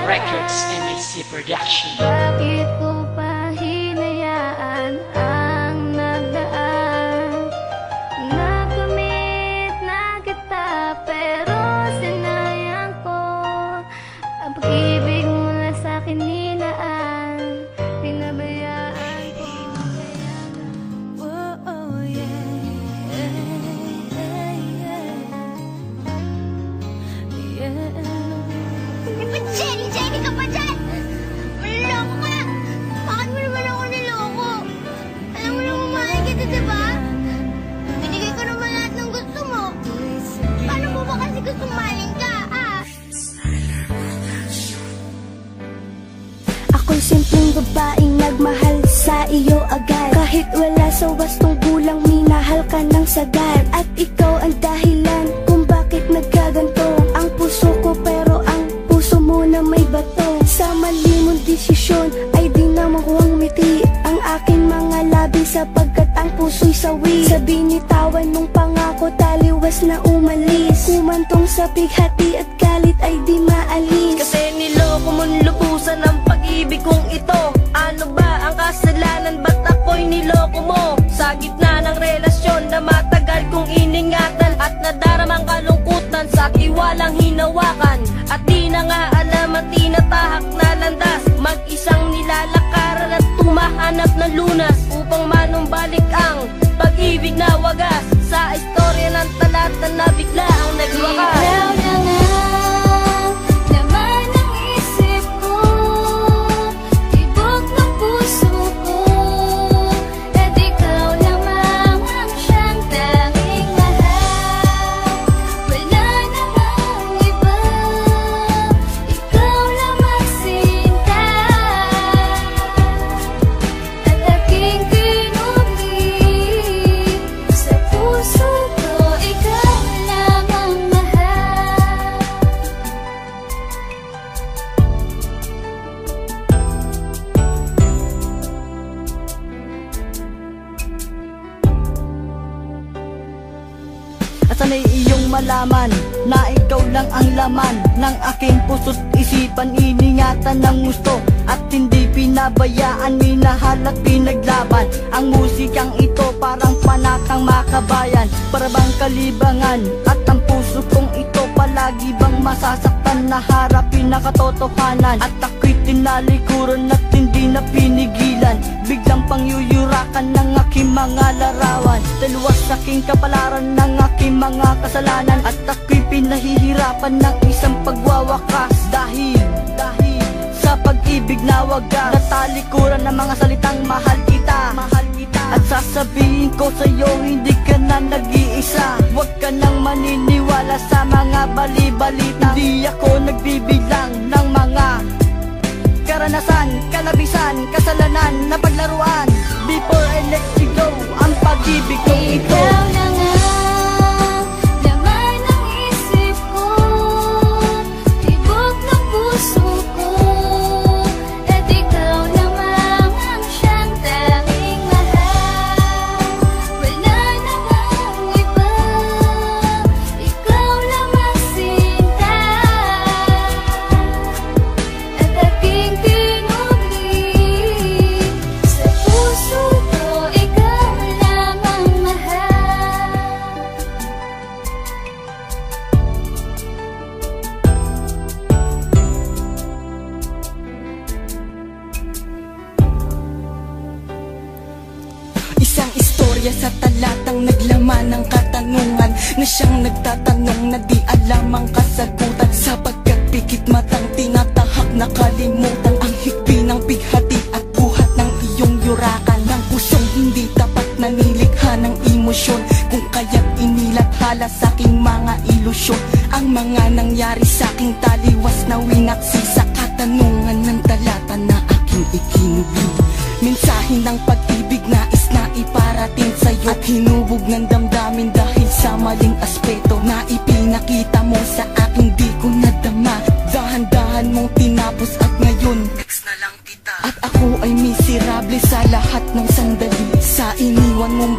Records MAC Production. Bakit ko pa hinayaan ang nagdaan? Nakamit na kita pero sinayang ko ang pag-ibig mula sa'kin nilaan. Pinabayaan ko kaya oh yeah, Jenny ka pa dyan! Maloloko ka! Bakit mo naman ako niloko? Alam mo naman mahal kita, diba? Binigay ko naman lahat ng gusto mo. Paano mo ba kasi gusto mahalin ka, ah? Ako'y simpleng babaeng nagmahal sa iyo agad. Kahit wala sa wastong gulang, minahal ka ng sagad. At ikaw ang dahilan kung bakit nagkaganto ang puso ko, pero ang puso mo na may bato. Sa mali mong desisyon ay di na makuhang ngiti ang aking mga labi, sapagkat ang puso'y sawi. Sa binitawan mong pangako, taliwas na umalis. Kumantong sa bighati at galit ay di maalis. Kasi niloko mong lubusan ang pag-ibig kong ito. Ano ba ang kasalanan, ba't ako'y niloko mo? Sa gitna ng relasyon na matagal kong iningatan, at nadaramang kalungkutan sa tiwalang hinawakan. At di na nga alam at tinatahak na landas, mag-isang nilalakaran at tumahanap ng lunas, upang manumbalik ang pag-ibig na wagas. Sa istorya ng talata na bigla ang nagwakas. Ikaw na nga, laman ng isip ko, tibok ng puso ko. At ikaw lamang ang siyang tanging mahal. Wala namang iba, ikaw lamang sinta. At aking pinubig sa puso ko, ikaw lamang mahal. At sana'y iyong malaman na ikaw lang ang laman ng aking puso't isipan. Iningatan ng gusto at hindi pinabayaan, minahal at pinaglaban. Ang musikang ito parang panakang makabayan, para bang kalibangan. At ang puso kong ito palagi bang masasaktan, na harapin na katotohanan. At ako'y tinalikuran at hindi na pinigilan, biglang pangyuyurakan ng aking mga larawan. Dalawas sa aking kapalaran ng aking mga kasalanan, at ako'y pinahihirapan ng isang pagwawakas. Dahil sa pag-ibig na wagas, natalikuran ng mga salitang mahal kita. At sasabihin ko sa'yo, hindi ka na nag-iisa. Huwag ka nang maniniwala sa mga bali-balita. Hindi ako nagbibilang ng mga karanasan, kalabisan, kasalanan na paglaruan. Before I let you go, ang pag-ibig kong ito. Ikaw na nga, laman ng isip ko, tibok ng puso ko. At ikaw lamang ang siyang tanging mahal. Wala namang iba, ikaw lamang sinta. At aking pinubig sa puso ko, ikaw lamang mahal. Isang istorya sa talatang naglaman ng katanungan, na siyang nagtatanong na di alam ang kasagutan. Sapagkat pikit matang tinatahak na kalimutan ang higpi ng bighati at buhat ng iyong yurakan. Ng pusong hindi tapat na nilikha ng emosyon, kung kaya't inilathala sa aking mga ilusyon. Ang mga nangyari sa aking taliwas na winaksi sa katanungan ng talata na aking ikinubli. Mensahe ng pag-ibig nais na iparating sa'yo, at hinubog ng damdamin dahil sa maling aspeto na ipinakita mo sa akin, di ko nadama. Dahan-dahan mong tinapos at ngayon next na lang kita. At ako ay miserable sa lahat ng sandali, sa iniwan mong